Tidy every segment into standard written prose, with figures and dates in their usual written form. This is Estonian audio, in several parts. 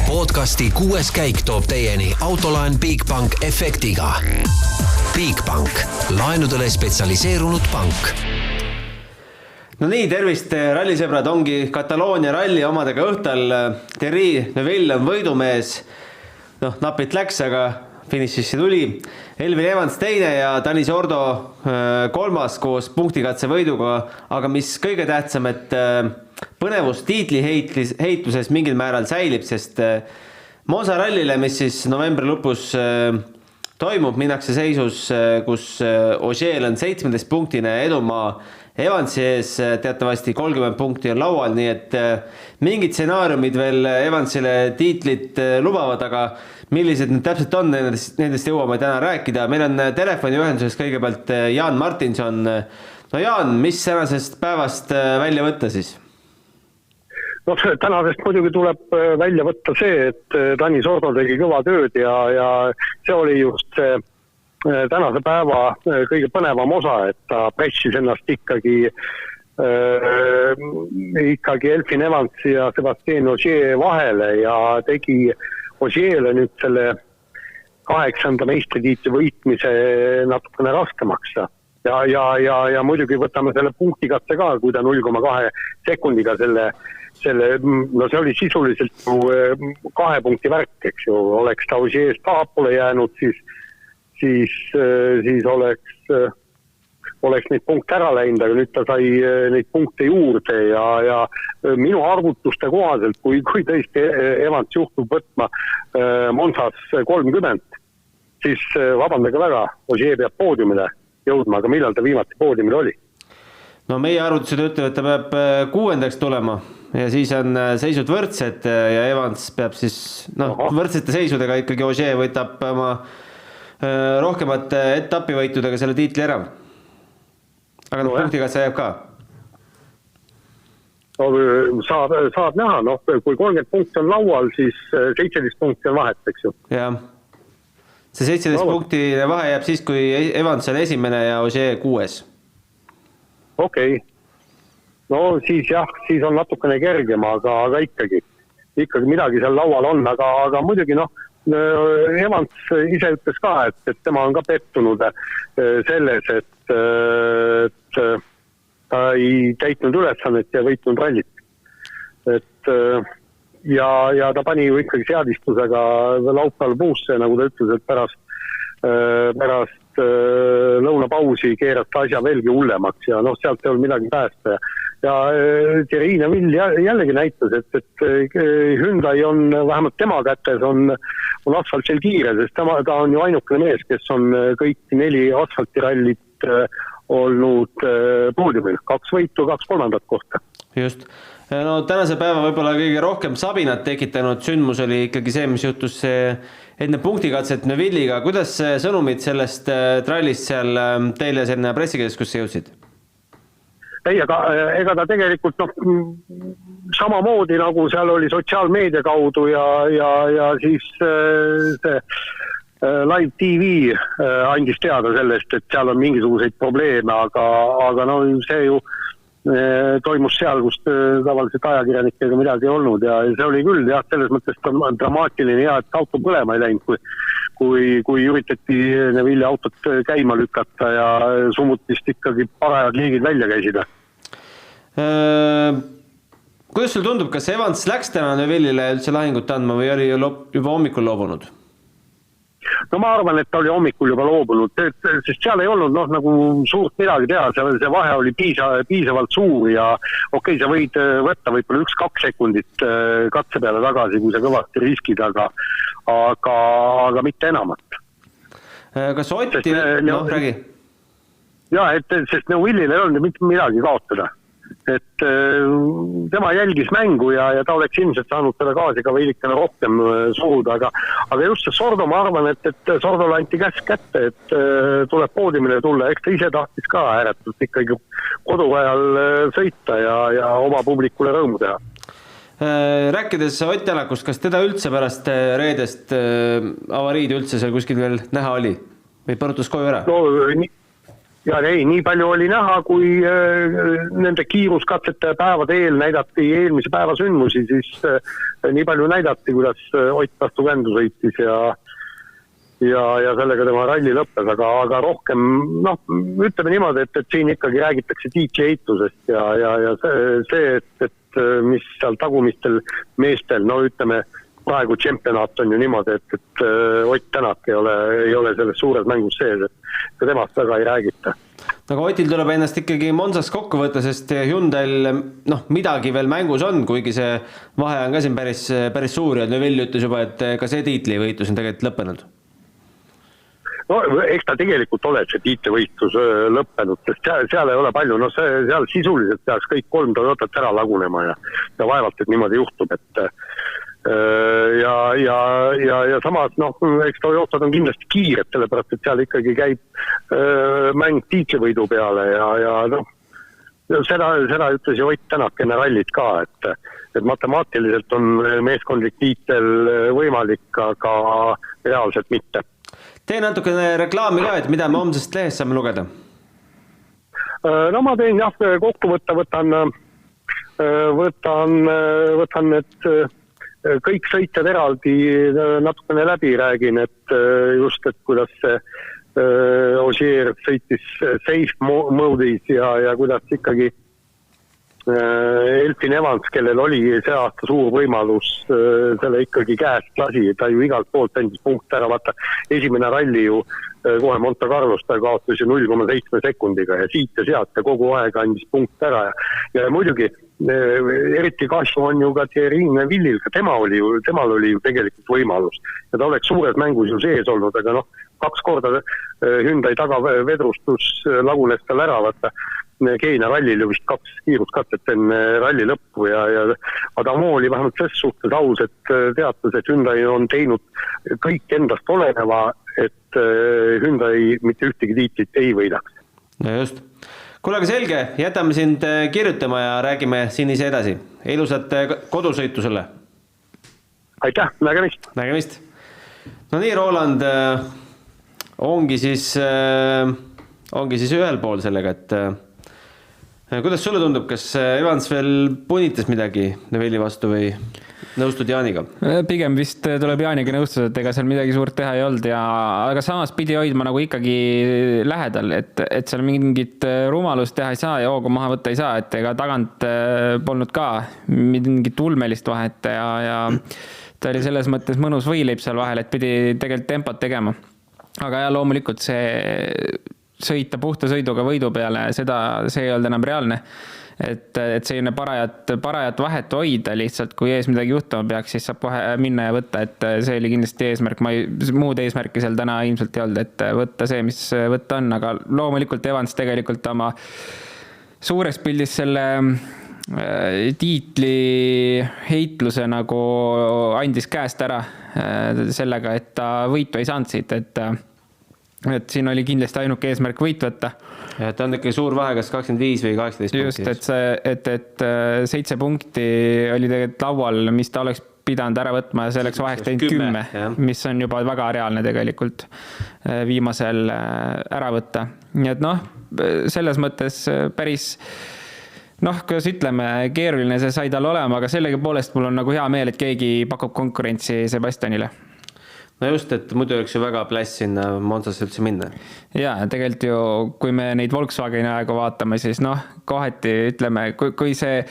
Podcasti 6. käik toob teieni autolaen Bigbank efektiga. Bigbank, laenudele spetsialiseerunud pank. No nii, tervist rallisõbrad, ongi Kataloonia ralli omadega õhtal. Thierry Neuville on võidumees. Napilt läks, aga finišisse tuli. Elvin Evans teine ja Dani Sordo kolmas koos punktikatse võiduga. Aga mis kõige tähtsam, et põnevus tiitli heitluses mingil määral säilib, sest Monza rallile, mis siis novembri lõpus toimub, minnakse seisus, kus Ogier on 17 punktine edumaa Evansi ees, teatavasti 30 punkti on laual, nii et mingid stsenaariumid veel Evansile tiitlit lubavad, aga millised need täpselt on, nendest jõuame täna rääkida. Meil on telefoniühenduses kõigepealt Jaan Martinson. No Jaan, mis tänasest päevast välja võtta siis? Tänasest muidugi tuleb välja võtta see, et Dani Sordo tegi kõva tööd ja see oli just see tänase päeva kõige põnevam osa, et ta pressis ennast ikkagi Elfin Evansi ja Sébastien Ogier vahele ja tegi Ogier'le nüüd selle 8. meistritiitli võitmise natukene raskemaks. Ja muidugi võtame selle punktikatse ka, kui ta 0,2 sekundiga see oli sisuliselt 2 punkti värk, eks ju, oleks ta Ogier'st tahapoole jäänud, siis oleks neid punkte ära läinud, aga nüüd ta sai neid punkte juurde ja minu arvutuste kohaselt, kui tõesti Evans juhtub võtma Monzas 30, siis vabandage väga, Ogier peab poodiumile jõudma, aga millal ta viimati poodiumil oli? No meie arvutused ütlevad, et ta peab 6. tulema ja siis on seisud võrdsed ja Evans peab siis, võrdsete seisudega ikkagi Ogier võtab oma rohkemate etapivõitudega selle tiitli ära. Aga punktiga see jääb ka. Saab näha, kui 30 punkti on laual, siis 17 punkti on vahet, eks ju. Jah. See 17 punkti vahe jääb siis, kui Evans on esimene ja Ogier 6. Okei. Siis on natukene kergem, aga ikkagi midagi seal laual on, aga muidugi Evans ise ütles ka, et tema on ka pettunud selles, et ta ei täitnud ülesannet ja võitnud rallit. Ja ta pani ju ikkagi seadistusega laupäeval puusse, nagu ta ütles, et pärast lõunapausi keeras ta asja veelgi hullemaks ja sealt ei olnud midagi päästa. Ja Thierry Neuville jällegi näitas, et Hyundai on vähemalt tema kätes on asfaltil kiire, sest ta on ju ainukene mees, kes on kõik 4 asfaltirallit olnud poodiumil. 2 võitu, 2 kolmandat kohta. Just. Tänase päeva võib-olla kõige rohkem sabinat tekitanud sündmus oli ikkagi see, mis juhtus enne punktikatset Neuville'iga. Kuidas sõnumid sellest trallist seal teile sinna pressikeskusse jõudsid? Ei, ega ta tegelikult samamoodi nagu seal oli sotsiaalmeedia kaudu ja siis see Live TV andis teada sellest, et seal on mingisuguseid probleeme, aga see ju toimus seal, kus tavaliselt ajakirjanikega midagi ei olnud ja see oli küll selles mõttes dramaatiline ja et auto põlema ei läinud, kui üritati Neuville autot käima lükata ja summutist ikkagi parajad liigid välja käisid. Kuidas sul tundub, kas Evans läks täna Neuville'ile üldse lahingut andma või oli juba hommikul loobunud? Ma arvan, et ta oli hommikul juba loobunud, sest seal ei olnud nagu suurt midagi teha, see vahe oli piisavalt suur ja okei, sa võid võtta võib-olla 1-2 sekundit katse peale tagasi, kui sa kõvasti riskid, aga mitte enamat. Kas Otti, räägi? Jaa, sest Neuville'il ei olnud mitte midagi kaotada. Et tema jälgis mängu ja ta oleks ilmselt saanud selle gaasi ka veidikene rohkem suruda, aga just see Sordo, ma arvan, et Sordole anti käsk kätte, et tuleb poodiumile tulla, eks ta ise tahtis ka ääretult ikkagi koduvajal sõita ja oma publikule rõõmu teha. Rääkides Ott Tänakust, kas teda üldse pärast reedest avariid üldse seal kuskil veel näha oli? Või põrutus koju ära? Ja nii palju oli näha, kui nende kiiruskatsete päevade eel näidati eelmise päeva sündmusi, siis nii palju näidati, kuidas Ott vastu kändu sõitis ja sellega tema ralli lõppes, aga rohkem, ütleme niimoodi, et siin ikkagi räägitakse tiitli heitusest ja see, et mis seal tagumistel meestel, ütleme, praegu tšempionaat on ju niimoodi, et Ott Tänak ei ole selles suures mängus sees, et temast väga ei räägita. Aga Otil tuleb ennast ikkagi Monsas kokku võtta, sest Hyundai'l midagi veel mängus on, kuigi see vahe on ka siin päris suur ja Neville ütles juba, et ka see tiitlivõitlus on tegelikult lõppenud. Eks ta tegelikult ole see tiitlivõistlus lõppenud, sest seal ei ole palju, seal sisuliselt peaks kõik 3 Toyotat ära lagunema ja vaevalt, et niimoodi juhtub, et ja samas, eks Toyotad on kindlasti kiired, sellepärast, et seal ikkagi käib mäng tiitlivõidu peale ja seda ütles ju Ott Tänak enne rallit ka, et matemaatiliselt on meeskondlik tiitel võimalik, aga reaalselt mitte. Tee natukene reklaami ka, et mida me homsest lehest saame lugeda? Ma teen kokkuvõtta, võtan need kõik sõitjad eraldi natukene läbi räägin, et just, et kuidas see Ogier sõitis safe mode'is ja kuidas ikkagi Elfin Evans, kellel oli see aasta suur võimalus selle ikkagi käest lasi, ta ju igalt poolt endis punkt ära, vaata esimene ralli ju kohe Monte Carlos ta kaotas ju 0,7 sekundiga ja siit ja sealt ja kogu aeg andis punkt ära ja muidugi eriti kahju on ju ka Thierry Neville'il, ka temal oli ju tegelikult võimalus ja ta oleks suures mängus ju sees olnud, aga 2 korda Hyundai tagavedrustus lagunes tal ära, vaata Keenia rallil ju vist 2 kiiruskatset enne ralli lõppu ja Adamo oli vähemalt selles suhtes aus, et teatas, et Hyundai on teinud kõik endast oleneva, et Hyundai mitte ühtegi tiitlit ei võidaks. No just. Kuule, aga selge, jätame sind kirjutama ja räägime siin ise edasi. Ilusat kodusõitu sulle. Aitäh, nägemist. Nägemist. No nii, Roland, ongi siis ühel pool sellega, et kuidas sulle tundub, kas Evans veel punitas midagi Neville'i vastu või nõustud Jaaniga? Pigem vist tuleb Jaaniga nõustus, et ega seal midagi suurt teha ei olnud, aga samas pidi hoidma nagu ikkagi lähedal, et seal mingit rumalust teha ei saa ja hoogu maha võtta ei saa, et ega tagant polnud ka mingit ulmelist vahet ja ta oli selles mõttes mõnus võileib seal vahel, et pidi tegelikult tempot tegema. Aga ja loomulikult see sõita puhta sõiduga võidu peale, see ei olnud enam reaalne. Et selline parajat vahet hoida lihtsalt, kui ees midagi juhtuma peaks, siis saab kohe minna ja võtta, et see oli kindlasti eesmärk. Muud eesmärki seal täna ilmselt ei olnud, et võtta see, mis võtta on, aga loomulikult Evans tegelikult oma suures pildis selle tiitli heitluse nagu andis käest ära sellega, et ta võitu ei saanud siit, et siin oli kindlasti ainuke eesmärk võit võtta. Ja ta on ikkagi suur vahe, kas 25 või 18 just, punkti. Et 7 punkti oli tegelikult laual, mis ta oleks pidanud ära võtma ja selleks vaheks teinud 10, mis on juba väga reaalne tegelikult viimasel ära võtta. Nii et selles mõttes päris kuidas ütleme, keeruline see sai tal olema, aga sellegi poolest mul on nagu hea meel, et keegi pakub konkurentsi Sebastianile. No just, et muidu oleks ju väga pläss sinna Monsasse üldse minna. Ja tegelikult ju, kui me neid Volkswageni aegu vaatame, siis kohati ütleme, kui see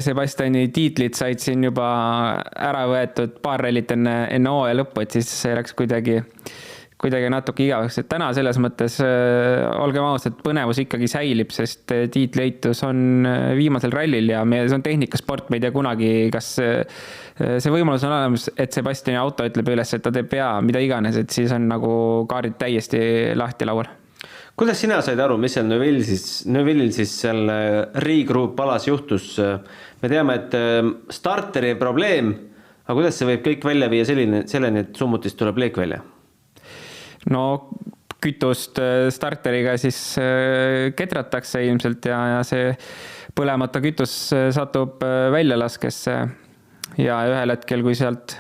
Sebastiani tiitlit said siin juba ära võetud paar rallit enne hooaja lõppu, et siis see läks kuidagi natuke igavaks, et täna selles mõttes olgem ausad, et põnevus ikkagi säilib, sest tiitlieitus on viimasel rallil ja see on tehnikasport, me ei tea kunagi, kas see võimalus on olemas, et Sebastiani auto ütleb üles, et ta teeb mida iganes, et siis on nagu kaardid täiesti lahti laual. Kuidas sina said aru, mis seal Neville'il siis seal Regroup alas juhtus? Me teame, et starteri probleem, aga kuidas see võib kõik välja viia selleni, et summutist tuleb leek välja? No kütust starteriga siis ketratakse ilmselt ja see põlemata kütus satub väljalaskesse ja ühel hetkel, kui sealt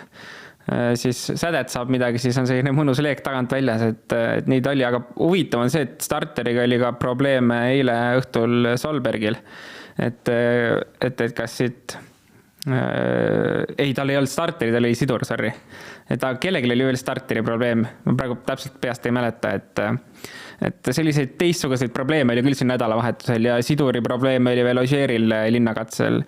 siis sädet saab midagi, siis on selline mõnus leek tagant väljas, et nii ta oli, aga huvitav on see, et starteriga oli ka probleeme eile õhtul Solbergil, et kas siit ei, tal ei olnud starteri, tal oli sidur, sorry. Et kellelgi oli veel starteri probleem, ma praegu täpselt peast ei mäleta, et selliseid teistsuguseid probleeme oli küll siin nädalavahetusel ja siduri probleeme oli veel Ogieril linnakatsel.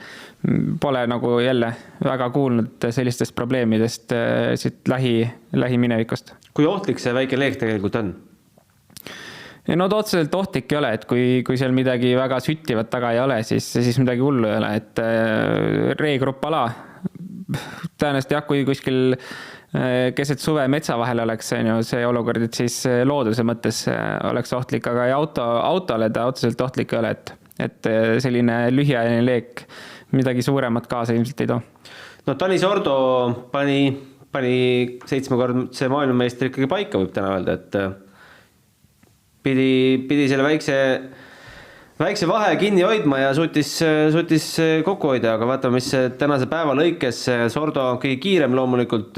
Pole nagu jälle väga kuulnud sellistest probleemidest siit lähiminevikust. Kui ohtlik see väike leek tegelikult on? No ta otseselt ohtlik ei ole, et kui seal midagi väga süttivat taga ei ole, siis midagi hullu ei ole, et reegrupp ala, tõenäoliselt jah, kui kuskil keset suve metsa vahel oleks see olukord, et siis looduse mõttes oleks ohtlik, aga autole ta otseselt ohtlik ei ole, et selline lühiajaline leek midagi suuremat kaasa ilmselt ei too. No Tanis Ordo pani 7-kordse maailmameister ikkagi paika, võib täna öelda, et pidi selle väikse vahe kinni hoidma ja suutis kokku hoida, aga vaatame, mis tänase päeva lõikes Sordo kõige kiirem loomulikult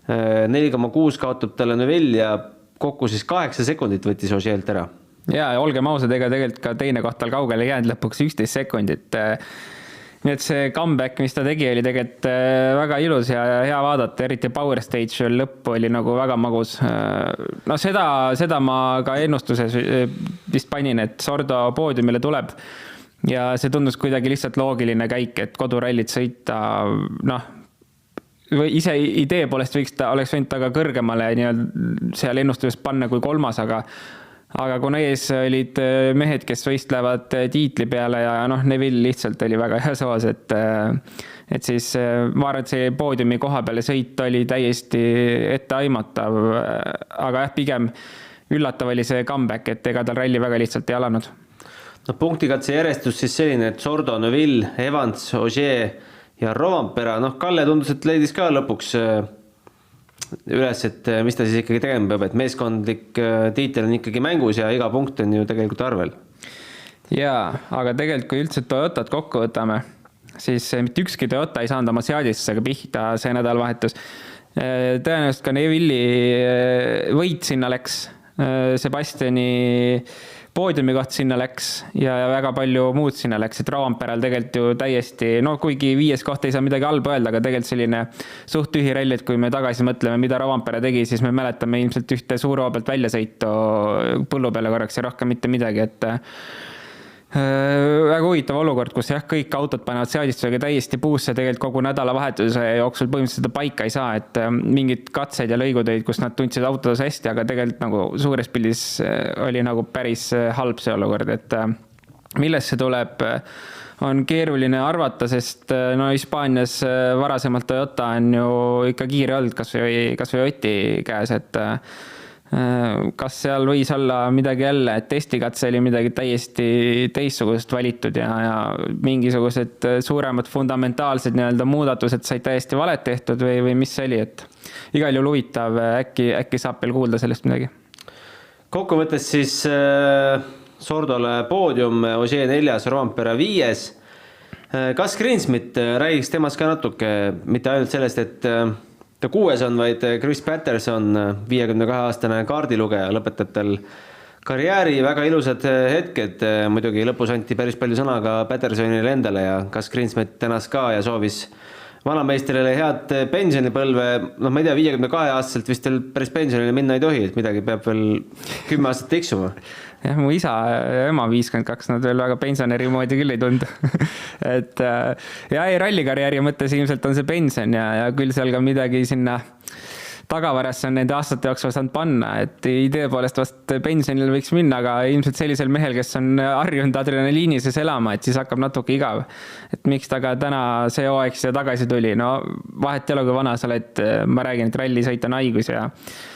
4,6 kaotab talle Neuville ja kokku siis 8 sekundit võttis Ogielt ära. Ja olgem ausad, ega tegelikult ka teine koht tal kaugele jäänud lõpuks 11 sekundit. Nii et see comeback, mis ta tegi, oli tegelikult väga ilus ja hea vaadata, eriti Power Stage lõpp oli nagu väga magus. No seda ma ka ennustuses vist panin, et Sordo poodiumile tuleb ja see tundus kuidagi lihtsalt loogiline käik, et kodurallit sõita, ise idee poolest oleks võinud taga kõrgemale seal ennustuses panna kui 3, aga kuna ees olid mehed, kes võistlevad tiitli peale ja Neville lihtsalt oli väga hea soos, et siis ma arvan, et see poodiumi koha peale sõit oli täiesti etteaimatav, aga jah, pigem üllatav oli see comeback, et ega tal ralli väga lihtsalt ei alanud. No punktikatse järjestus siis selline, et Sordo, Neuville, Evans, Ogier ja Rovanpera, Kalle tundus, et leidis ka lõpuks üles, et mis ta siis ikkagi tegema peab, et meeskondlik tiitel on ikkagi mängus ja iga punkt on ju tegelikult arvel. Jaa, aga tegelikult kui üldse Toyotat kokku võtame, siis mitte ükski Toyota ei saanud oma seadistusega pihta see nädalavahetus. Tõenäoliselt ka Neville'i võit sinna läks, Sebastiani poodiumi koht sinna läks ja väga palju muud sinna läks, et Rovanperal tegelikult ju täiesti, kuigi 5. koht ei saa midagi halba öelda, aga tegelikult selline suht tühi ralli, et kui me tagasi mõtleme, mida Rovanpera tegi, siis me mäletame ilmselt ühte suure pealt väljasõitu põllu peale korraks ja rohkem mitte midagi, et väga huvitav olukord, kus jah, kõik autod panevad seadistusega täiesti puusse tegelikult kogu nädalavahetuse jooksul põhimõtteliselt seda paika ei saa, et mingid katsed ja lõigud olid, kus nad tundsid autodes hästi, aga tegelikult nagu suures pildis oli nagu päris halb see olukord, et millest see tuleb, on keeruline arvata, sest Hispaanias varasemalt Toyota on ju ikka kiire olnud, kas või Oti käes, et kas seal võis olla midagi jälle, et testikatse oli midagi täiesti teistsugust valitud ja mingisugused suuremad fundamentaalsed muudatused said täiesti valet tehtud või mis see oli, et igal juhul huvitav, äkki saab veel kuulda sellest midagi. Kokkuvõttes siis Sordole poodium, Ogier 4, Rovanpera 5. Kas Greensmith räägiks temast ka natuke, mitte ainult sellest, et ta 6 on, vaid Chris Patterson, 52-aastane kaardilugeja, lõpetab tal karjääri, väga ilusad hetked, muidugi lõpus anti päris palju sõna ka Pattersonile endale ja kas Greensmith tänas ka ja soovis vanameisterile head pensionipõlve, ma ei tea, 52-aastaselt vist veel päris pensionile minna ei tohi, et midagi peab veel 10 aastat tiksuma. Jah, mu isa ja ema 52, nad veel väga pensionäri moodi küll ei tundu. Et rallikarjääri mõttes ilmselt on see pension ja küll seal ka midagi sinna tagavarasse on nende aastate jooksul saanud panna, et idee poolest vast pensionil võiks minna, aga ilmselt sellisel mehel, kes on harjunud adrenaliini sees elama, et siis hakkab natuke igav. Et miks ta ka täna see hooaeg siia tagasi tuli? No vahet ei ole, kui vana sa oled, ma räägin, et rallisõit on haigus ja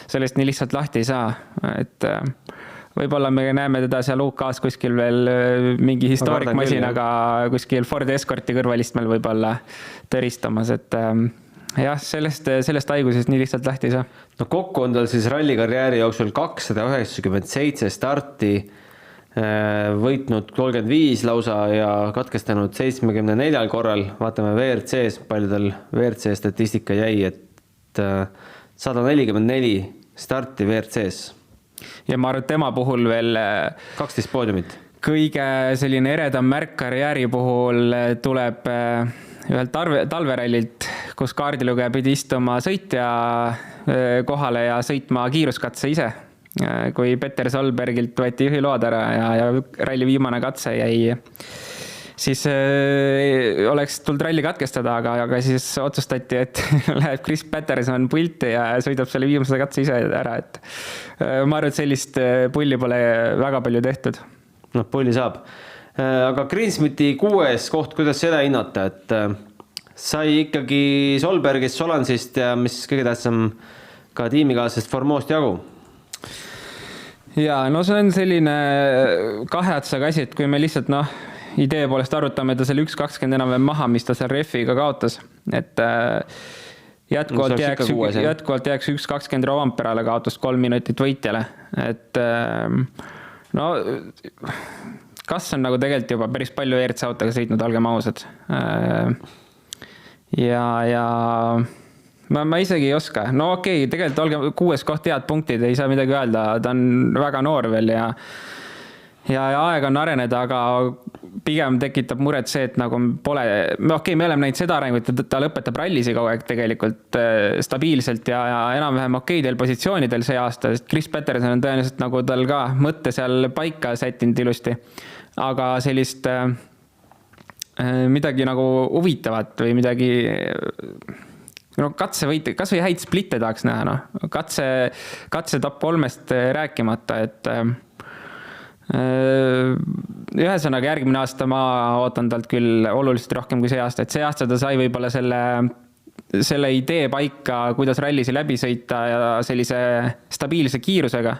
sellest nii lihtsalt lahti ei saa, et võib-olla me näeme teda seal UK-s kuskil veel mingi historikmasinaga kuskil Ford Escorti kõrvalistmel võib-olla tõristamas, et jah, sellest haigusest nii lihtsalt lähti ei saa. No kokku on tal siis rallikarjääri jooksul 297 starti, võitnud 35 lausa ja katkestanud 74 korral. Vaatame WRC-s, palju tal WRC statistika jäi, et 144 starti WRC-s. Ja ma arvan, et tema puhul veel 12 poodiumit. Kõige selline eredam märk karjääri puhul tuleb ühelt talverallilt, kus kaardilugeja pidi istuma sõitja kohale ja sõitma kiiruskatse ise. Kui Petter Solbergilt võeti juhiload ära ja ralli viimane katse jäi, siis oleks tulnud ralli katkestada, aga siis otsustati, et läheb Chris Patterson pulti ja sõidab selle viimase katse ise ära. Et ma arvan, et sellist pulli pole väga palju tehtud. No, pulli saab. Aga Greensmiti 6. koht, kuidas seda hinnata, et sai ikkagi Solbergist, Solansist ja mis kõige tähtsam ka tiimikaasest Formoost jagu? Ja, no see on selline kahe otsaga asi, et kui me lihtsalt idee poolest arutame ta selle 1.20 enam maha, mis ta seal refiga kaotas, et jätkuvalt jääks 1.20 Rovanperale kaotus 3 minutit võitjale, et kas on nagu tegelikult juba päris palju ERC autoga sõitnud, olgem ausad. Ja ma isegi ei oska. No okei, tegelikult olgem 6. koht head punktid, ei saa midagi öelda, ta on väga noor veel ja aeg on areneda, aga pigem tekitab muret see, et nagu pole, me oleme näinud seda arengut, et ta lõpetab rallisi kogu aeg tegelikult stabiilselt ja enam-vähem okeidel positsioonidel see aasta, sest Chris Patterson on tõenäoliselt nagu tal ka mõtte seal paika sättinud ilusti, aga sellist midagi nagu huvitavat või midagi katsevõite, kas või häid splitte tahaks näha, katse top 3-st rääkimata, et ühesõnaga järgmine aasta ma ootan talt küll oluliselt rohkem kui see aasta, et see aasta ta sai võib-olla selle idee paika, kuidas rallisi läbi sõita ja sellise stabiilse kiirusega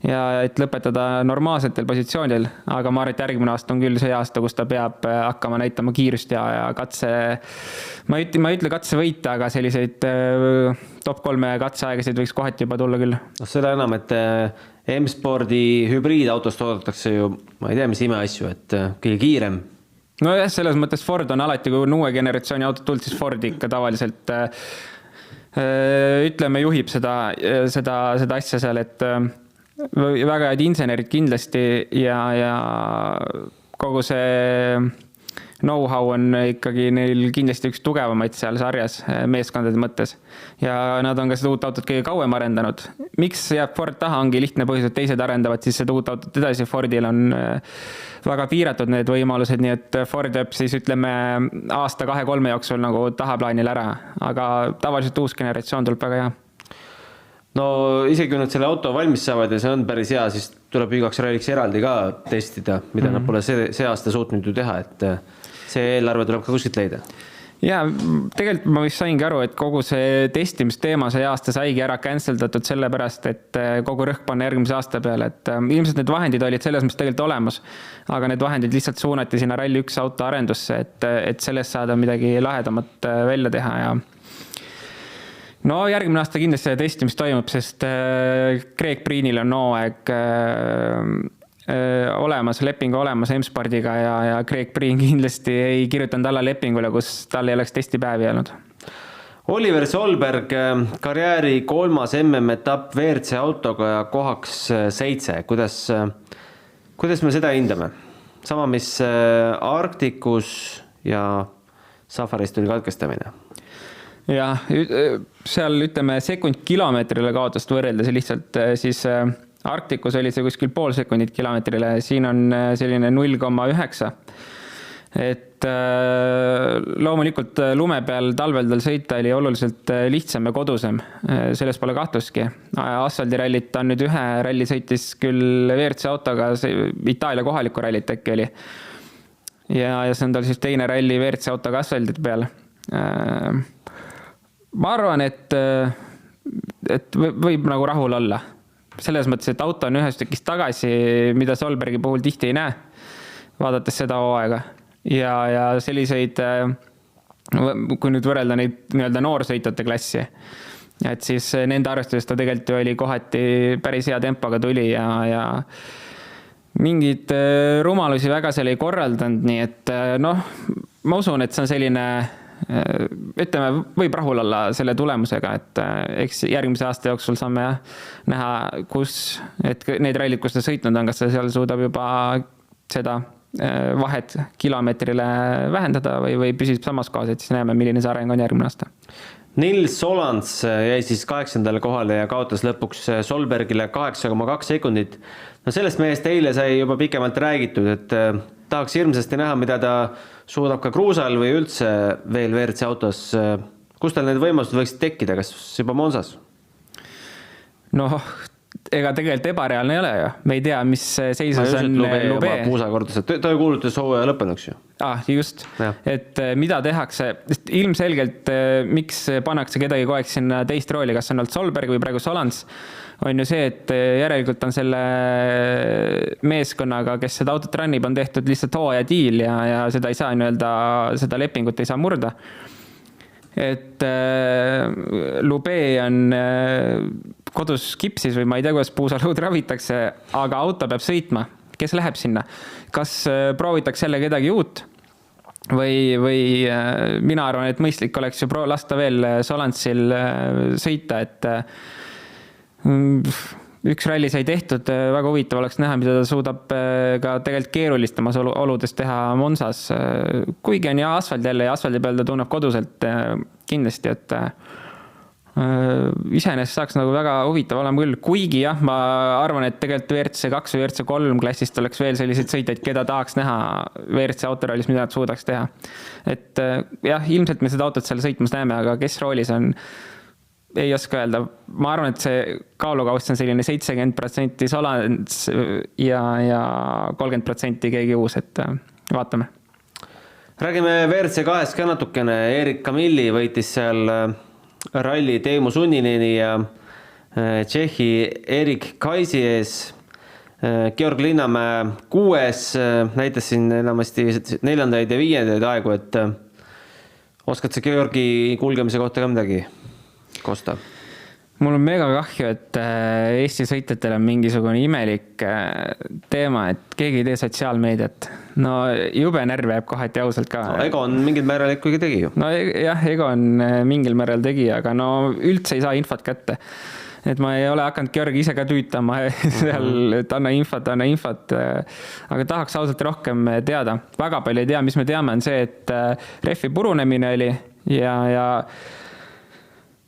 ja et lõpetada normaalsetel positsioonidel, aga ma arvan, et järgmine aasta on küll see aasta, kus ta peab hakkama näitama kiirust ja katse, ma ei ütle katse võita, aga selliseid top 3 katseaegasid võiks kohati juba tulla küll. Seda enam, et M-spordi hübriidautost oodatakse ju, ma ei tea, mis imeasju, et kõige kiirem. No jah, selles mõttes Ford on alati, kui on uue generatsiooni autot tulnud, siis Ford ikka tavaliselt ütleme, juhib seda asja seal, et väga head insenerid kindlasti ja kogu see know-how on ikkagi neil kindlasti üks tugevamaid seal sarjas meeskondade mõttes. Ja nad on ka seda uut autot kõige kauem arendanud. Miks jääb Ford taha, ongi lihtne põhjus, et teised arendavad siis seda uut autot edasi. Fordil on väga piiratud need võimalused, nii et Ford jääb siis ütleme aasta 2-3 jooksul nagu tahaplaanil ära, aga tavaliselt uus generatsioon tuleb väga hea. No isegi kui nad selle auto valmis saavad ja see on päris hea, siis tuleb igaks ralliks eraldi ka testida, mida nad pole see aasta suutnud ju teha, et see eelarve tuleb ka kuskilt leida. Ja tegelikult ma vist saingi aru, et kogu see testimisteema see aasta saigi ära canceldatud sellepärast, et kogu rõhk panna järgmise aasta peale, et ilmselt need vahendid olid selles mõttes tegelikult olemas, aga need vahendid lihtsalt suunati sinna Rally 1 auto arendusse, et sellest saada midagi lahedamat välja teha ja no järgmine aasta kindlasti testimist toimub, sest Greg Priinil on hooaeg olemas, lepingu olemas M-spordiga ja Greg Priin kindlasti ei kirjutanud alla lepingule, kus tal ei oleks testipäevi jäänud. Oliver Solberg, karjääri 3. MM-etapp WRC autoga ja kohaks 7. Kuidas me seda hindame? Sama, mis Arcticus ja Safaris tuli katkestamine. Ja seal ütleme sekund kilomeetrile kaotust võrreldes lihtsalt siis Arcticus oli see kuskil pool sekundit kilomeetrile, siin on selline 0,9. Et loomulikult lume peal talvel tal sõita oli oluliselt lihtsam ja kodusem, selles pole kahtlustki. Asfaldirallit on nüüd ühe ralli sõitis küll WRC autoga, Itaalia kohaliku rallit äkki oli. Ja see on tal siis teine ralli WRC autoga asfaldit peal. Ma arvan, et võib nagu rahul olla. Selles mõttes, et auto on ühest tükist tagasi, mida Solbergi puhul tihti ei näe, vaadates seda hooaega. Ja selliseid, kui nüüd võrrelda neid nii-öelda noorsõitjate klassi, et siis nende arvestusest ta tegelikult oli kohati päris hea tempoga tuli ja mingid rumalusi väga seal ei korraldanud, nii et ma usun, et see on selline ütleme, võib rahul olla selle tulemusega, et eks järgmise aasta jooksul saame näha, et need rallid, kus ta sõitnud on, kas ta seal suudab juba seda vahet kilomeetrile vähendada või püsib samas kohas, et siis näeme, milline see areng on järgmine aasta. Nils Solans jäi siis 8. kohale ja kaotas lõpuks Solbergile 8,2 sekundit. No sellest mehest eile sai juba pikemalt räägitud, et tahaks hirmsasti näha, mida ta suudab ka kruusal või üldse veel WRC autos. Kus tal need võimalused võiksid tekkida, kas juba Monsas? Noh, ega tegelikult ebareaalne ei ole ju. Me ei tea, mis seisus on Lube. Puusa kordas, et ta kuulutas hooaja lõppenuks ju. Just, et mida tehakse, ilmselgelt miks pannakse kedagi kogu aeg sinna teist rooli, kas on olnud Solberg või praegu Solans, on ju see, et järelikult on selle meeskonnaga, kes seda autot rannib, on tehtud lihtsalt hooaja diil ja seda ei saa nii-öelda, seda lepingut ei saa murda. Et Lube on kodus kipsis või ma ei tea, kuidas puusaluud ravitakse, aga auto peab sõitma. Kes läheb sinna? Kas proovitakse jälle kedagi uut? Või mina arvan, et mõistlik oleks ju lasta veel Solansil sõita, et üks ralli sai tehtud, väga huvitav oleks näha, mida ta suudab ka tegelikult keerulistamas oludes teha Monsas. Kuigi on ja asfalt jälle ja asfaldi peal ta tunneb koduselt kindlasti, et iseenesest saaks nagu väga huvitav olema küll. Kuigi jah, ma arvan, et tegelikult WRC2 või WRC3 klassist oleks veel selliseid sõitjaid, keda tahaks näha WRC autorallis, mida nad suudaks teha. Et jah, ilmselt me seda autot seal sõitmas näeme, aga kes roolis on, ei oska öelda. Ma arvan, et see kaalukaust on selline 70% Solans ja 30% keegi uus, et vaatame. Räägime WRC2 ka natukene. Erik Kamilli võitis seal ralli Teemu Sunnineni ja Tšehhi Erik Kaisi ees. Georg Linnamäe 6. näitas siin enamasti 4. ja 5. aegu, et oskad sa Georgi kulgemise kohta ka midagi kosta? Mul on mega kahju, et Eesti sõitjatel on mingisugune imelik teema, et keegi ei tee sotsiaalmeediat. No jube närv jääb kohati ausalt ka. No, Egon mingil määral ikkagi tegi ju. No jah, Egon mingil määral tegi, aga no üldse ei saa infot kätte. Et ma ei ole hakanud Georgi ise ka tüütama seal, et anna infot, aga tahaks ausalt rohkem teada. Väga palju ei tea, mis me teame, on see, et refi purunemine oli ja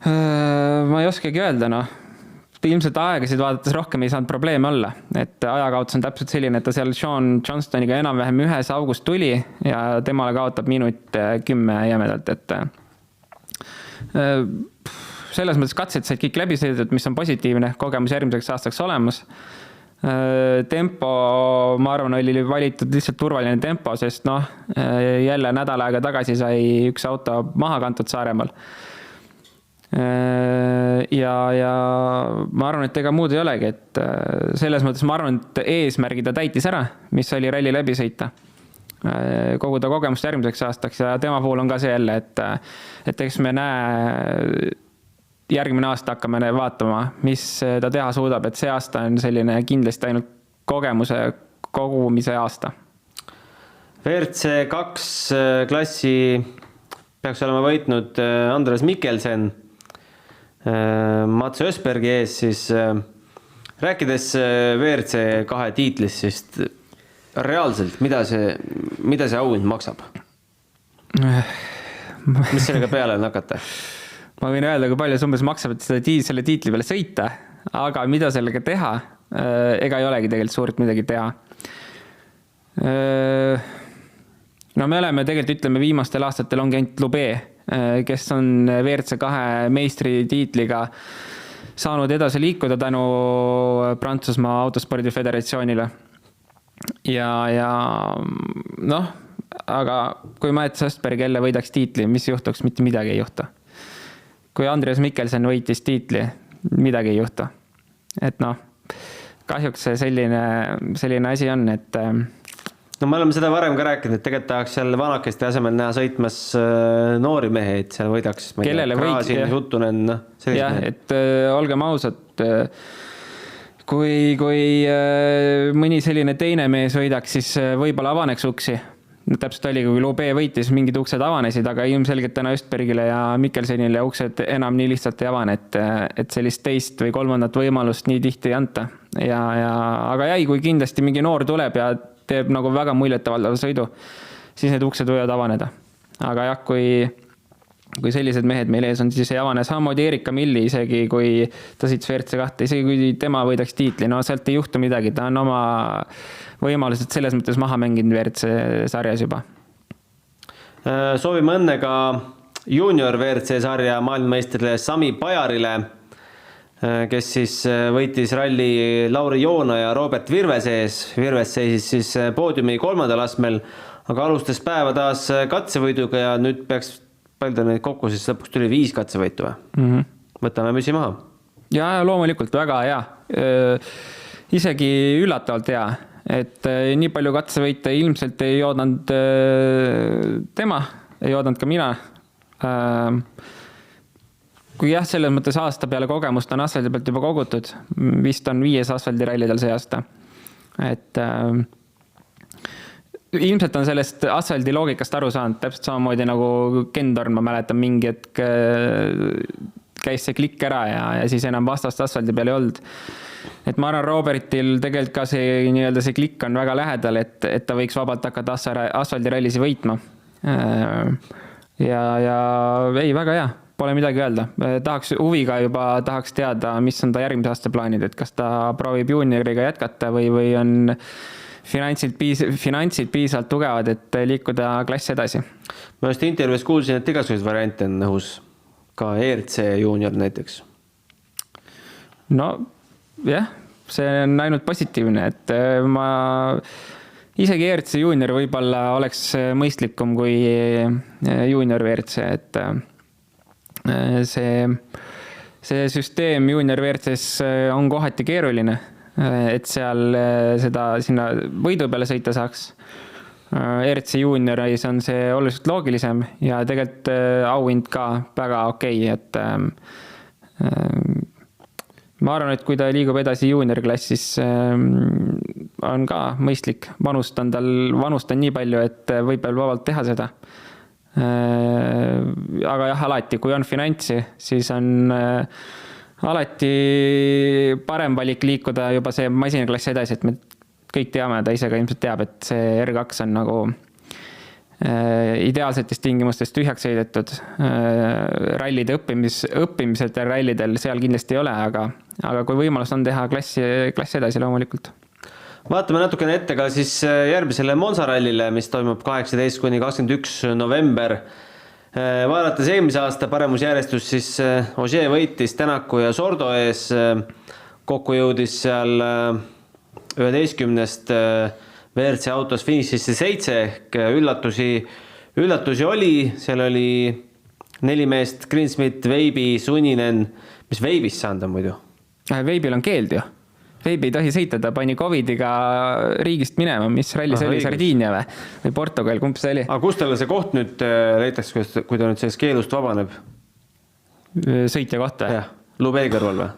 ma ei oskagi öelda, ilmselt aegasid vaadates rohkem ei saanud probleeme olla, et ajakaotus on täpselt selline, et ta seal Sean Johnstoniga enam-vähem 1. august tuli ja temale kaotab minut 10 jämedalt, et selles mõttes katsed said kõik läbi sõidetud, mis on positiivne, kogemus järgmiseks aastaks olemas. Tempo, ma arvan, oli valitud lihtsalt turvaline tempo, sest jälle nädal aega tagasi sai üks auto maha kantud Saaremaal. Ja ma arvan, et ega muud ei olegi, et selles mõttes ma arvan, et eesmärgi ta täitis ära, mis oli ralli läbi sõita. Koguda kogemust järgmiseks aastaks ja tema puhul on ka see jälle, et eks me näe järgmine aasta hakkame vaatama, mis ta teha suudab, et see aasta on selline kindlasti ainult kogemuse kogumise aasta. WRC2 klassi peaks olema võitnud Andres Mikkelsen Mats Ösbergi ees, siis rääkides WRC2 tiitlist, siis reaalselt, mida see auhind maksab? Mis sellega peale nakata? Ma võin öelda, kui palju see umbes maksab, et selle tiitli peale sõita, aga mida sellega teha? Ega ei olegi tegelikult suurt midagi teha. No me oleme tegelikult, ütleme, viimastel aastatel ongi ainult Lube, kes on WRC2 meistri tiitliga saanud edasi liikuda tänu Prantsusmaa autospordi föderatsioonile. Ja aga kui Mats Ösberg jälle võidaks tiitli, mis juhtuks? Mitte midagi ei juhtu. Kui Andres Mikkelsen võitis tiitli, midagi ei juhtu. Et kahjuks see selline asi on, et no me oleme seda varem ka rääkinud, et tegelikult tahaks seal vanakeste asemel näha sõitmas noori mehed, seal võidaks Kraasin, Huttunen. Jah, et olgem ausad, kui mõni selline teine mees võidaks, siis võib-olla avaneks uksi. täpselt oli, kui Lube võitis, mingid uksed avanesid, aga ilmselgelt täna Östbergile ja Mikkelsenile uksed enam nii lihtsalt ei avane, et sellist teist või kolmandat võimalust nii tihti ei anta. Aga kui kindlasti mingi noor tuleb ja teeb nagu väga muljetavaldava sõidu, siis need uksed võivad avaneda. Aga jah, kui sellised mehed meil ees on, siis ei avane. Samamoodi Erika Milli, isegi kui ta siit WRC2, isegi kui tema võidaks tiitli, no sealt ei juhtu midagi, ta on oma võimalused selles mõttes maha mänginud WRC sarjas juba. Soovime õnne ka junior WRC sarja maailmameistrile Sami Pajarile, kes siis võitis ralli Lauri Joona ja Robert Virves ees. Virves seisis siis poodiumi 3. astmel, aga alustas päeva taas katsevõiduga ja nüüd peaks palju neid kokku, siis lõpuks tuli 5 katsevõitu või? Võtame müsi maha. Ja loomulikult väga hea. Isegi üllatavalt hea, et nii palju katsevõite ilmselt ei oodanud tema, ei oodanud ka mina. Kui jah, selles mõttes aasta peale kogemust on asfaldi pealt juba kogutud, vist on 5 asfaldirallidel see aasta. Et ilmselt on sellest asfaldi loogikast aru saanud, täpselt samamoodi nagu Ken-Torn, ma mäletan mingi hetk käis see klikk ära ja siis enam vastast asfaldi peal ei olnud. Et ma arvan, Robertil tegelikult ka see klikk on väga lähedal, et ta võiks vabalt hakata asfaldirallisi võitma. Ja ei, väga hea, pole midagi öelda. Tahaks huviga juba teada, mis on ta järgmise aasta plaanid, et kas ta proovib junioriga jätkata või on finantsid piisavalt tugevad, et liikuda klass edasi. Ma just intervjuus kuulsin, et igasugused variante on õhus, ka ERC junior näiteks. No jah, see on ainult positiivne, et ma isegi ERC junior võib-olla oleks mõistlikum kui junior WRC, et see süsteem junior WRC-s on kohati keeruline, et seal sinna võidu peale sõita saaks. ERC junioris on see oluliselt loogilisem ja tegelikult auhind ka väga okei, et ma arvan, et kui ta liigub edasi juniorklassis, on ka mõistlik. Vanust on nii palju, et võib veel vabalt teha seda. Aga jah, alati, kui on finantsi, siis on alati parem valik liikuda juba see masinaklass edasi, et me kõik teame, ta ise ka ilmselt teab, et see R2 on nagu ideaalsetest tingimustest tühjaks sõidetud. Rallide õppimised rallidel seal kindlasti ei ole, aga kui võimalus on teha klass edasi loomulikult. Vaatame natukene ette ka siis järgmisele Monza rallile, mis toimub 18-21 november. Vaadates eelmise aasta paremusjärjestus, siis Ogier võitis Tänaku ja Sordo ees, kokku jõudis seal 11. WRC autos finišisse 7 ehk üllatusi oli, seal oli 4 meest, Greensmith, Veibi, Suninen, mis Veibis saanud on muidu? Veibil on keeld ju. Veibi ei tohi sõita, ta pani Covidiga riigist minema, mis rallis oli Sardiinia või Portugal, kumb see oli? Aga kus talle see koht nüüd leitakse, kui ta nüüd sellest keelust vabaneb? Sõitja kohta? Jah, Lube kõrval või?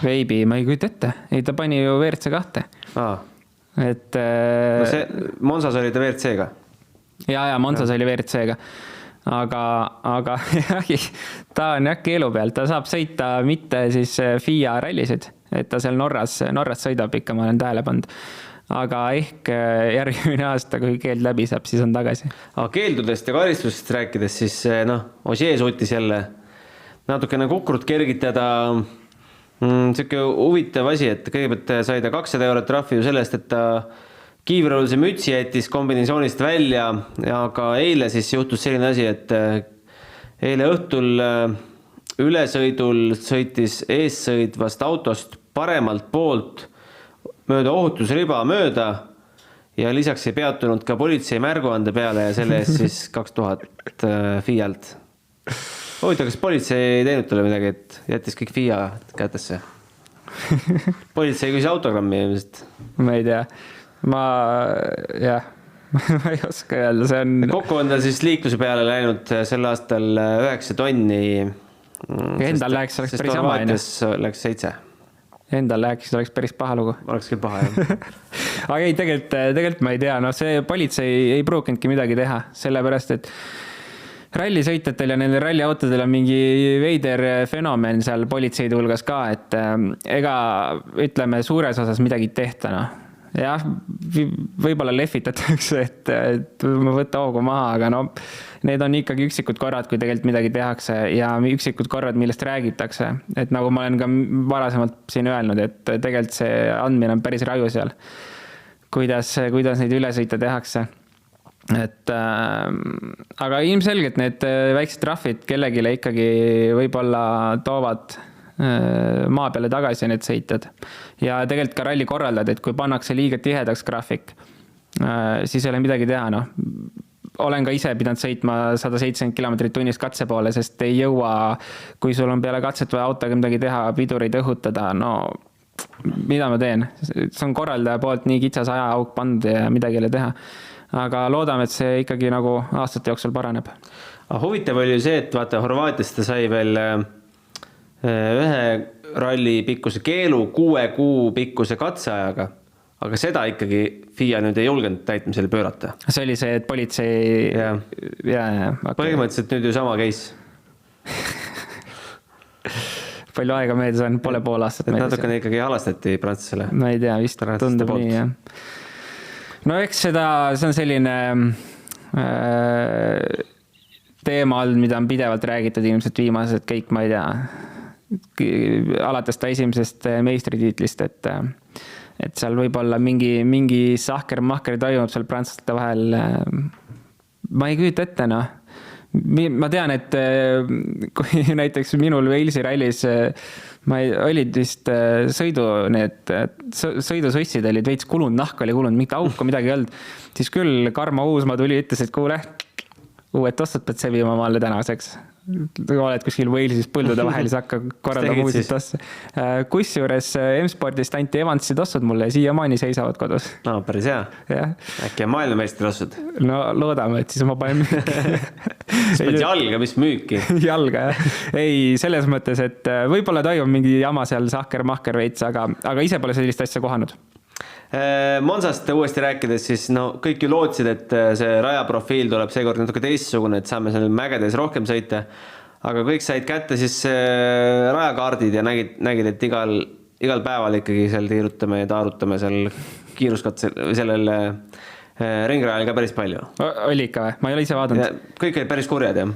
Veibi, ma ei kujuta ette. Ei, ta pani ju WRC2. Et Monsas oli ta WRC-ga? Ja Monsas oli WRC-ga. Aga ta on jah keelu peal, ta saab sõita mitte siis FIA rallisid, et ta seal Norras sõidab ikka, ma olen tähele pannud. Aga ehk järgmine aasta, kui keeld läbi saab, siis on tagasi. Aga keeldudest ja karistusest rääkides, siis Ogier suutis jälle natukene kukrut kergitada. Siuke huvitav asi, et kõigepealt sai ta 200 eurot trahvi ju sellest, et ta kiivrõulise mütsi jättis kombinatsioonist välja, aga eile siis juhtus selline asi, et eile õhtul ülesõidul sõitis eessõitvast autost paremalt poolt mööda ohutusriba mööda ja lisaks ei peatunud ka politsei märguande peale ja selle eest siis 2000 FIA-lt. Huvitav, kas politsei ei teinud talle midagi, et jättis kõik FIA kätesse? Politsei küsis autogrammi ilmselt. Ma ei tea. Ma ei oska öelda, see on... Kokku on ta siis liikluse peale läinud sel aastal 9 tonni. Endal läheks oleks päris sama. Läks 7. Endal läheks oleks päris paha lugu. Oleks küll paha, jah. aga ei, tegelikult ma ei tea, no see politsei ei pruukinudki midagi teha, sellepärast, et rallisõitjatel ja nendel ralliautodel on mingi veider fenomen seal politseide hulgas ka, et ega ütleme suures osas midagi tehta, noh. Jah, võib-olla lehvitatakse, et võtta hoogu maha, aga no need on ikkagi üksikud korrad, kui tegelikult midagi tehakse ja üksikud korrad, millest räägitakse. Et nagu ma olen ka varasemalt siin öelnud, et tegelikult see andmine on päris raju seal, kuidas neid ülesõite tehakse. Et, aga ilmselgelt need väiksed trahvid kellegile ikkagi võib-olla toovad maa peale tagasi need sõitjad. Ja tegelikult ka ralli korraldad, et kui pannakse liiga tihedaks graafik, siis ei ole midagi teha, noh. Olen ka ise pidanud sõitma 170 km tunnis katse poole, sest ei jõua, kui sul on peale katset või autoga midagi teha, pidureid õhutada, no mida ma teen? See on korraldaja poolt nii kitsas ajaauk pandud ja midagi ei ole teha. Aga loodame, et see ikkagi nagu aastate jooksul paraneb. Huvitav oli see, et vaata, Horvaatiast sai veel ühe ralli pikkuse keelu 6 kuu pikkuse katseajaga, aga seda ikkagi FIA nüüd ei julgenud täitmisele pöörata. See oli see, et politsei... Ja. Okay. Põhimõtteliselt nüüd ju sama case. Palju aega meeldis on, pole pool aastat meeldis. Natukene ikkagi halastati prantslasele. Ma ei tea, vist tundub nii, jah. No eks see on selline teema all, mida on pidevalt räägitud ilmselt viimased kõik, ma ei tea, alates ta esimesest meistritiitlist, et seal võib olla mingi sahker-mahker toimub seal prantslaste vahel. Ma ei küüta ette, noh. Ma tean, et kui näiteks minul Walesi rallis olid vist sõidusossid olid veits kulunud, nahk oli kulunud, mingit auku midagi ei olnud, siis küll Karmo Uusmaa tuli, ütles, et kuule, uued tossud pead sebima maale tänaseks. Oled kuskil Walesis põldude vahel, siis hakka korraldama uusid tosse. Kusjuures M-spordist anti Evansi tossud mulle ja siiamaani seisavad kodus. No, päris hea. Ja. Äkki on maailmameistri tossud? No loodame, et siis ma panen müüki. Spēc jalga, mis müüki? Jalga, jah. Ei, selles mõttes, et võib-olla toimub mingi jama seal sahker-mahker veits, aga ise pole sellist asja kohanud. Monsast uuesti rääkides, siis no, kõik ju lootsid, et see rajaprofiil tuleb seekord natuke teistsugune, et saame seal mägedes rohkem sõita, aga kõik said kätte siis rajakaardid ja nägid, et igal päeval ikkagi seal tiirutame ja taarutame seal kiiruskatsel sellel ringrajal ka päris palju. Oli ikka või? Ma ei ole ise vaadanud. Kõik olid päris kurjad, jah.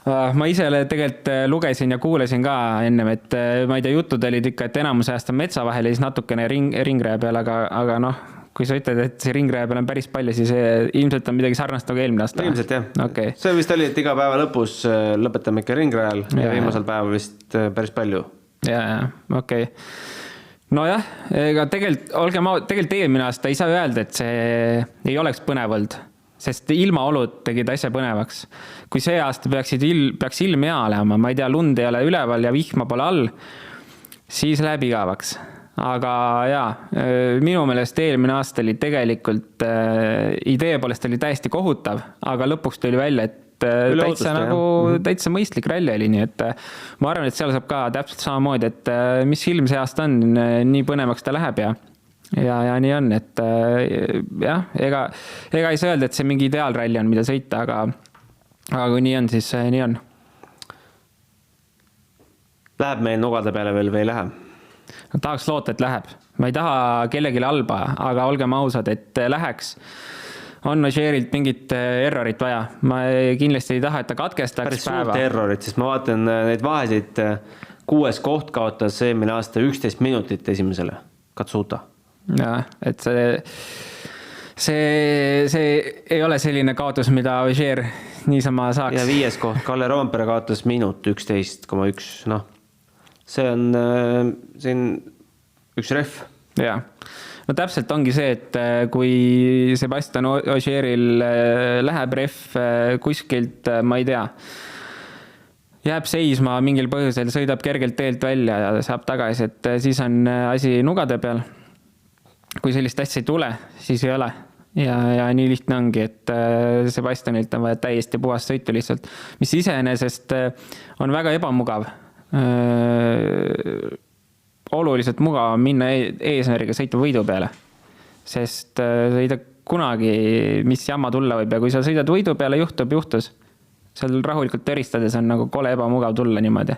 Ma ise tegelikult lugesin ja kuulesin ka ennem, et ma ei tea, jutud olid ikka, et enamus ajast on metsa vahel ja siis natukene ringraja peal, aga noh, kui sa ütled, et see ringraja peal on päris palju, siis ilmselt on midagi sarnast nagu eelmine aasta. Ilmselt jah. Okay. See vist oli, et iga päeva lõpus lõpetame ikka ringrajal ja viimasel päeval vist päris palju. Ja, okei. No jah, ega tegelikult eelmine aasta ei saa öelda, et see ei oleks põnev olnud. Sest ilmaolud tegid asja põnevaks. Kui see aasta peaks ilm hea olema, ma ei tea, lund ei ole üleval ja vihma pole all, siis läheb igavaks. Aga jaa, minu meelest eelmine aasta oli tegelikult idee poolest oli täiesti kohutav, aga lõpuks tuli välja, et täitsa mõistlik ralli oli, nii et ma arvan, et seal saab ka täpselt samamoodi, et mis ilm see aasta on, nii põnevaks ta läheb ja nii on, et jah, ega ei saa öelda, et see mingi ideaalralli on, mida sõita, aga kui nii on, siis nii on. Läheb meil nugade peale veel või ei lähe? Tahaks loota, et läheb. Ma ei taha kellelegi halba, aga olgem ausad, et läheks. On Ogierilt mingit errorit vaja. Ma kindlasti ei taha, et ta katkestaks päris päeva. Päris suurt errorit, sest ma vaatan neid vahesid 6 koht kaotas eelmine aasta 11 minutit esimesele Katsuta. Ja, et see ei ole selline kaotus, mida Ogier niisama saaks. Ja 5. koht, Kalle Roompere kaotas minut 11,1. Noh, see on siin üks ref. Ja, no täpselt ongi see, et kui Sebastian Ogieril läheb ref kuskilt, ma ei tea, jääb seisma mingil põhjusel, sõidab kergelt teelt välja ja saab tagasi, et siis on asi nugade peal. Kui sellist asja ei tule, siis ei ole. Ja nii lihtne ongi, et Sebastianilt on vaja täiesti puhast sõitu lihtsalt, mis iseenesest on väga ebamugav. Oluliselt mugav minna eesmärgiga sõitu võidu peale. sest sa ei tea kunagi, mis jamma tulla võib ja kui sa sõidad võidu peale, juhtus. Seal rahulikult töristades on nagu kole ebamugav tulla niimoodi,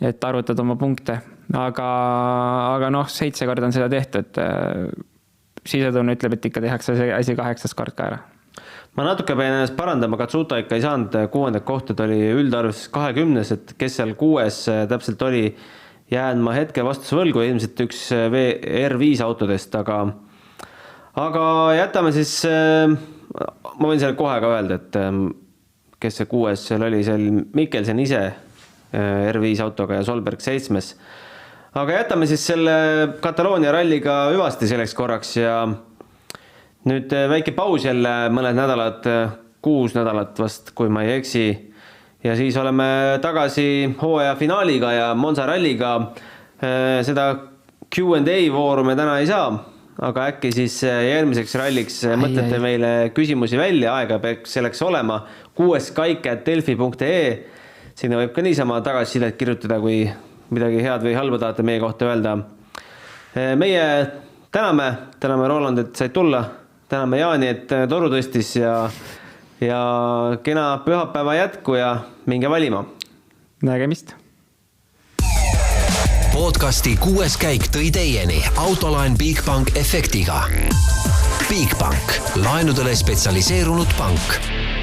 et arvutad oma punkte. Aga 7 korda on seda tehtud. Sisetunne ütleb, et ikka tehakse see asi 8. kord ka ära. Ma natuke pean ennast parandama, Katsuta ikka ei saanud 6. kohta, ta oli üldarvus 20, et kes seal 6 täpselt oli, jään ma hetke vastuse võlgu, ilmselt üks R5 autodest, aga jätame siis, ma võin selle kohe ka öelda, et kes see 6 seal oli, seal Mikkelsen ise R5 autoga ja Solberg 7. Aga jätame siis selle Kataloonia ralliga hüvasti selleks korraks ja nüüd väike paus jälle mõned nädalad, 6 nädalat vast, kui ma ei eksi. Ja siis oleme tagasi hooaja finaaliga ja Monza ralliga. Seda Q&A vooru me täna ei saa, aga äkki siis järgmiseks ralliks mõtlete meile küsimusi välja, aega peaks selleks olema. 6kaik@delfi.ee. Sinna võib ka niisama tagasisidet kirjutada, kui midagi head või halba tahate meie kohta öelda. Meie täname Roland, et said tulla. Täname Jaani, et toru tõstis ja kena pühapäeva jätku ja minge valima. Nägemist. Podcasti 6 käik tõi teieni Autoline Bigbank efektiga. Bigbank, laenudele spetsialiseerunud pank.